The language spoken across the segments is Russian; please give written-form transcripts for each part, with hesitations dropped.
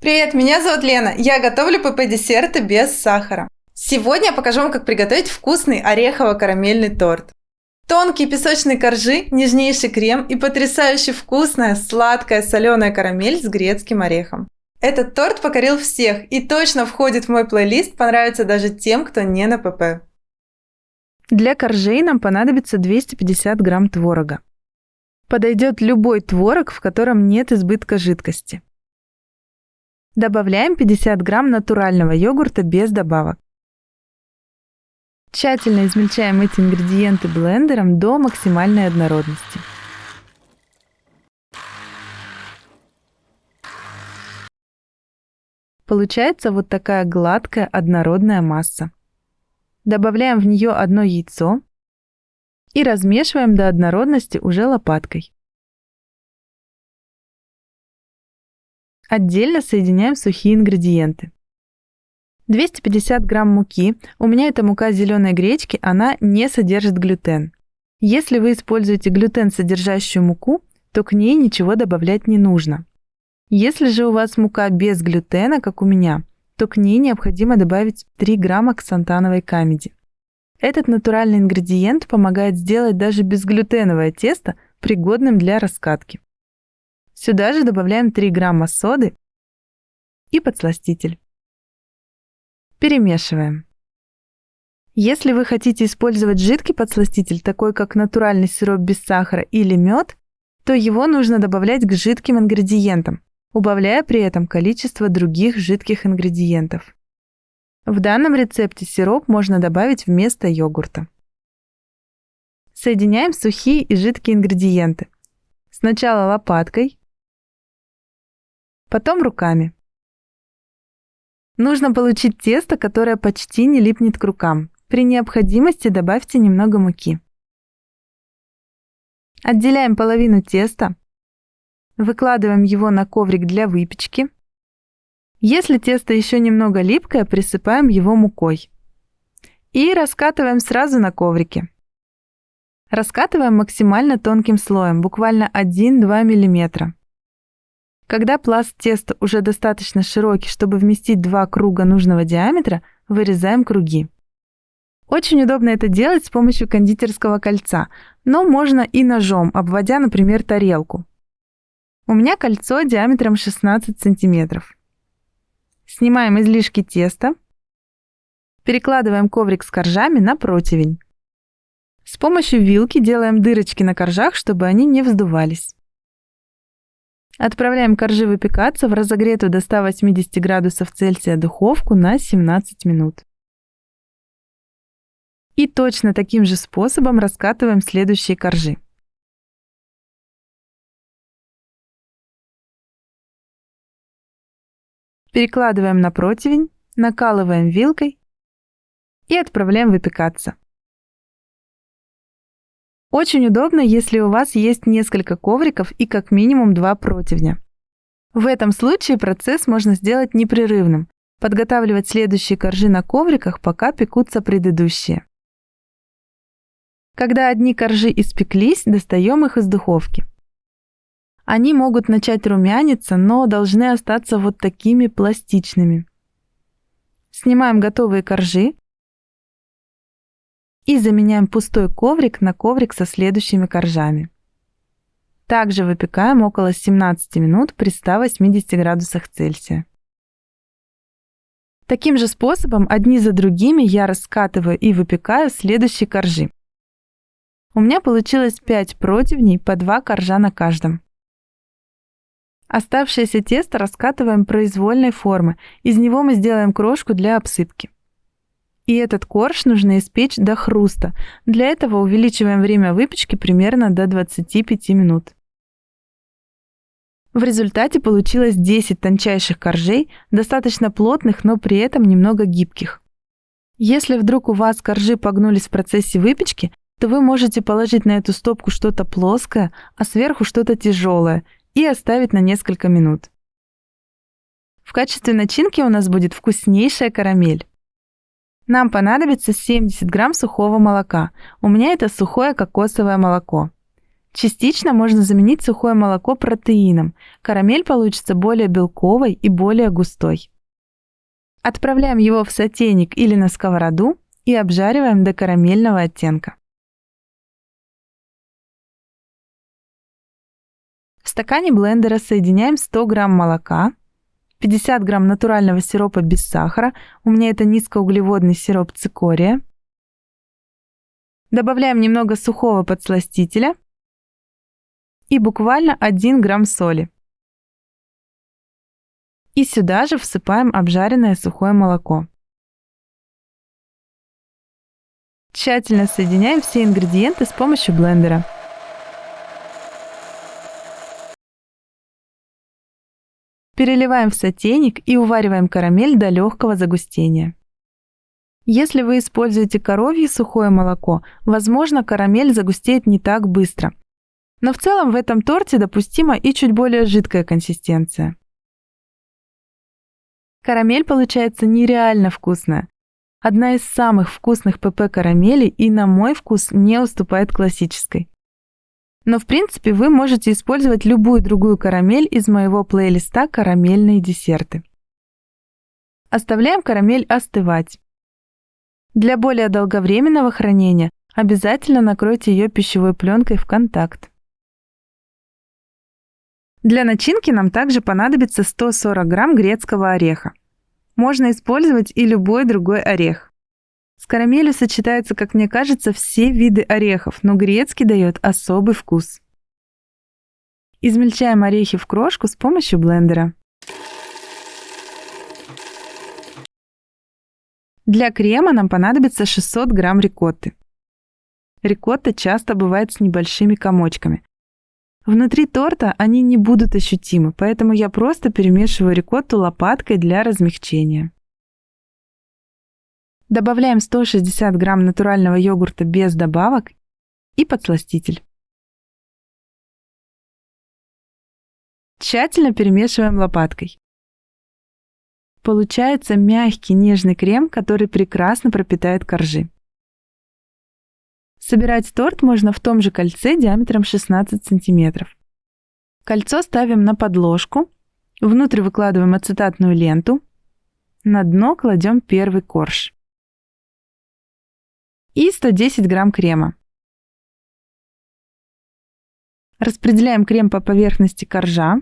Привет, меня зовут Лена. Я готовлю ПП-десерты без сахара. Сегодня я покажу вам, как приготовить вкусный орехово-карамельный торт. Тонкие песочные коржи, нежнейший крем и потрясающе вкусная, сладкая, соленая карамель с грецким орехом. Этот торт покорил всех и точно входит в мой плейлист, понравится даже тем, кто не на ПП. Для коржей нам понадобится 250 грамм творога. Подойдет любой творог, в котором нет избытка жидкости. Добавляем 50 грамм натурального йогурта без добавок. Тщательно измельчаем эти ингредиенты блендером до максимальной однородности. Получается вот такая гладкая однородная масса. Добавляем в нее одно яйцо и размешиваем до однородности уже лопаткой. Отдельно соединяем сухие ингредиенты. 250 грамм муки. У меня это мука зеленой гречки, она не содержит глютен. Если вы используете глютен, содержащую муку, то к ней ничего добавлять не нужно. Если же у вас мука без глютена, как у меня, то к ней необходимо добавить 3 грамма ксантановой камеди. Этот натуральный ингредиент помогает сделать даже безглютеновое тесто пригодным для раскатки. Сюда же добавляем 3 грамма соды и подсластитель. Перемешиваем. Если вы хотите использовать жидкий подсластитель, такой как натуральный сироп без сахара или мед, то его нужно добавлять к жидким ингредиентам, убавляя при этом количество других жидких ингредиентов. В данном рецепте сироп можно добавить вместо йогурта. Соединяем сухие и жидкие ингредиенты. Сначала лопаткой, потом руками. Нужно получить тесто, которое почти не липнет к рукам. При необходимости добавьте немного муки. Отделяем половину теста, выкладываем его на коврик для выпечки. Если тесто еще немного липкое, присыпаем его мукой. И раскатываем сразу на коврике. Раскатываем максимально тонким слоем, буквально 1-2 мм. Когда пласт теста уже достаточно широкий, чтобы вместить 2 круга нужного диаметра, вырезаем круги. Очень удобно это делать с помощью кондитерского кольца, но можно и ножом, обводя, например, тарелку. У меня кольцо диаметром 16 см. Снимаем излишки теста, перекладываем коврик с коржами на противень. С помощью вилки делаем дырочки на коржах, чтобы они не вздувались. Отправляем коржи выпекаться в разогретую до 180 градусов Цельсия духовку на 17 минут. И точно таким же способом раскатываем следующие коржи. Перекладываем на противень, накалываем вилкой и отправляем выпекаться. Очень удобно, если у вас есть несколько ковриков и как минимум 2 противня. В этом случае процесс можно сделать непрерывным, подготавливать следующие коржи на ковриках, пока пекутся предыдущие. Когда одни коржи испеклись, достаем их из духовки. Они могут начать румяниться, но должны остаться вот такими пластичными. Снимаем готовые коржи и заменяем пустой коврик на коврик со следующими коржами. Также выпекаем около 17 минут при 180 градусах Цельсия. Таким же способом одни за другими я раскатываю и выпекаю следующие коржи. У меня получилось 5 противней по 2 коржа на каждом. Оставшееся тесто раскатываем произвольной формы, из него мы сделаем крошку для обсыпки. И этот корж нужно испечь до хруста. Для этого увеличиваем время выпечки примерно до 25 минут. В результате получилось 10 тончайших коржей, достаточно плотных, но при этом немного гибких. Если вдруг у вас коржи погнулись в процессе выпечки, то вы можете положить на эту стопку что-то плоское, а сверху что-то тяжелое и оставить на несколько минут. В качестве начинки у нас будет вкуснейшая карамель. Нам понадобится 70 грамм сухого молока. У меня это сухое кокосовое молоко. Частично можно заменить сухое молоко протеином. Карамель получится более белковой и более густой. Отправляем его в сотейник или на сковороду и обжариваем до карамельного оттенка. В стакане блендера соединяем 100 грамм молока, 50 грамм натурального сиропа без сахара, у меня это низкоуглеводный сироп цикория. Добавляем немного сухого подсластителя и буквально 1 грамм соли. И сюда же всыпаем обжаренное сухое молоко. Тщательно соединяем все ингредиенты с помощью блендера. Переливаем в сотейник и увариваем карамель до легкого загустения. Если вы используете коровье сухое молоко, возможно, карамель загустеет не так быстро. Но в целом в этом торте допустима и чуть более жидкая консистенция. Карамель получается нереально вкусная. Одна из самых вкусных ПП карамелей и на мой вкус не уступает классической. Но в принципе вы можете использовать любую другую карамель из моего плейлиста «Карамельные десерты». Оставляем карамель остывать. Для более долговременного хранения обязательно накройте ее пищевой пленкой в контакт. Для начинки нам также понадобится 140 грамм грецкого ореха. Можно использовать и любой другой орех. С карамелью сочетаются, как мне кажется, все виды орехов, но грецкий дает особый вкус. Измельчаем орехи в крошку с помощью блендера. Для крема нам понадобится 600 грамм рикотты. Рикотта часто бывает с небольшими комочками. Внутри торта они не будут ощутимы, поэтому я просто перемешиваю рикотту лопаткой для размягчения. Добавляем 160 грамм натурального йогурта без добавок и подсластитель. Тщательно перемешиваем лопаткой. Получается мягкий нежный крем, который прекрасно пропитает коржи. Собирать торт можно в том же кольце диаметром 16 см. Кольцо ставим на подложку, внутрь выкладываем ацетатную ленту, на дно кладем первый корж. И 110 грамм крема. Распределяем крем по поверхности коржа.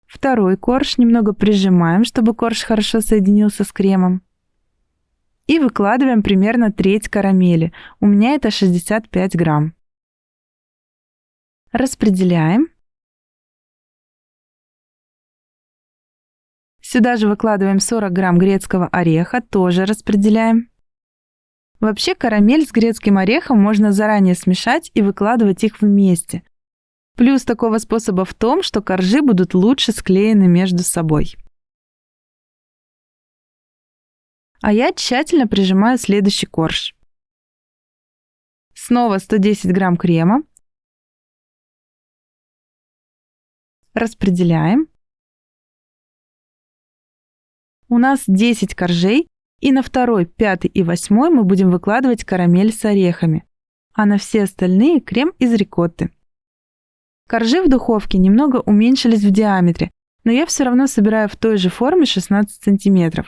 Второй корж немного прижимаем, чтобы корж хорошо соединился с кремом. И выкладываем примерно треть карамели. У меня это 65 грамм. Распределяем. Сюда же выкладываем 40 грамм грецкого ореха, тоже распределяем. Вообще карамель с грецким орехом можно заранее смешать и выкладывать их вместе. Плюс такого способа в том, что коржи будут лучше склеены между собой. А я тщательно прижимаю следующий корж. Снова 110 грамм крема. Распределяем. У нас 10 коржей, и на второй, пятый и восьмой мы будем выкладывать карамель с орехами, а на все остальные крем из рикотты. Коржи в духовке немного уменьшились в диаметре, но я все равно собираю в той же форме 16 см.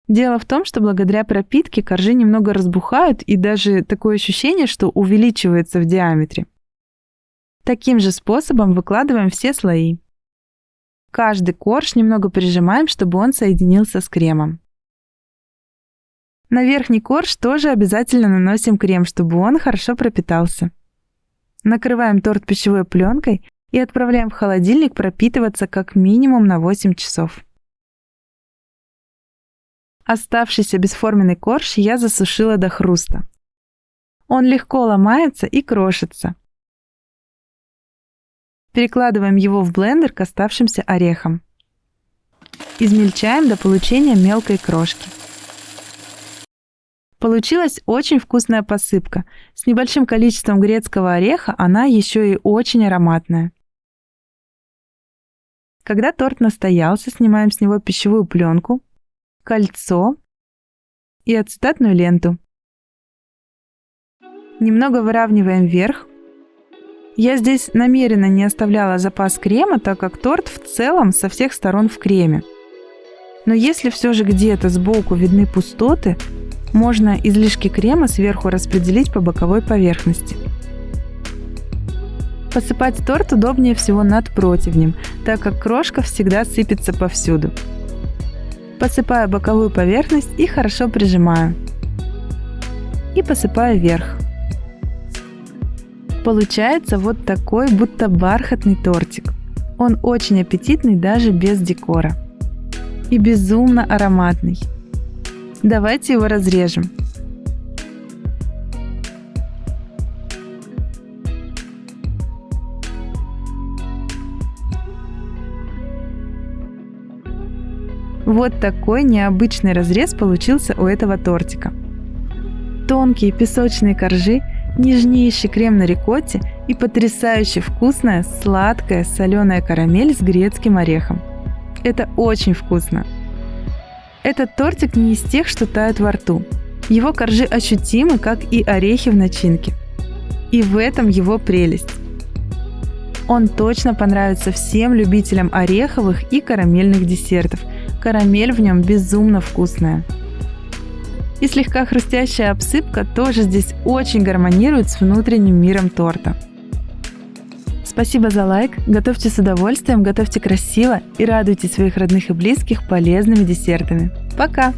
Дело в том, что благодаря пропитке коржи немного разбухают и даже такое ощущение, что увеличивается в диаметре. Таким же способом выкладываем все слои. Каждый корж немного прижимаем, чтобы он соединился с кремом. На верхний корж тоже обязательно наносим крем, чтобы он хорошо пропитался. Накрываем торт пищевой пленкой и отправляем в холодильник пропитываться как минимум на 8 часов. Оставшийся бесформенный корж я засушила до хруста. Он легко ломается и крошится. Перекладываем его в блендер к оставшимся орехам. Измельчаем до получения мелкой крошки. Получилась очень вкусная посыпка. С небольшим количеством грецкого ореха она еще и очень ароматная. Когда торт настоялся, снимаем с него пищевую пленку, кольцо и ацетатную ленту. Немного выравниваем верх. Я здесь намеренно не оставляла запас крема, так как торт в целом со всех сторон в креме. Но если все же где-то сбоку видны пустоты, можно излишки крема сверху распределить по боковой поверхности. Посыпать торт удобнее всего над противнем, так как крошка всегда сыпется повсюду. Посыпаю боковую поверхность и хорошо прижимаю. И посыпаю верх. Получается вот такой будто бархатный тортик. Он очень аппетитный даже без декора. И безумно ароматный. Давайте его разрежем. Вот такой необычный разрез получился у этого тортика. Тонкие песочные коржи, нежнейший крем на рикотте и потрясающе вкусная сладкая соленая карамель с грецким орехом. Это очень вкусно. Этот тортик не из тех, что тают во рту. Его коржи ощутимы, как и орехи в начинке. И в этом его прелесть. Он точно понравится всем любителям ореховых и карамельных десертов. Карамель в нем безумно вкусная. И слегка хрустящая обсыпка тоже здесь очень гармонирует с внутренним миром торта. Спасибо за лайк, готовьте с удовольствием, готовьте красиво и радуйте своих родных и близких полезными десертами. Пока!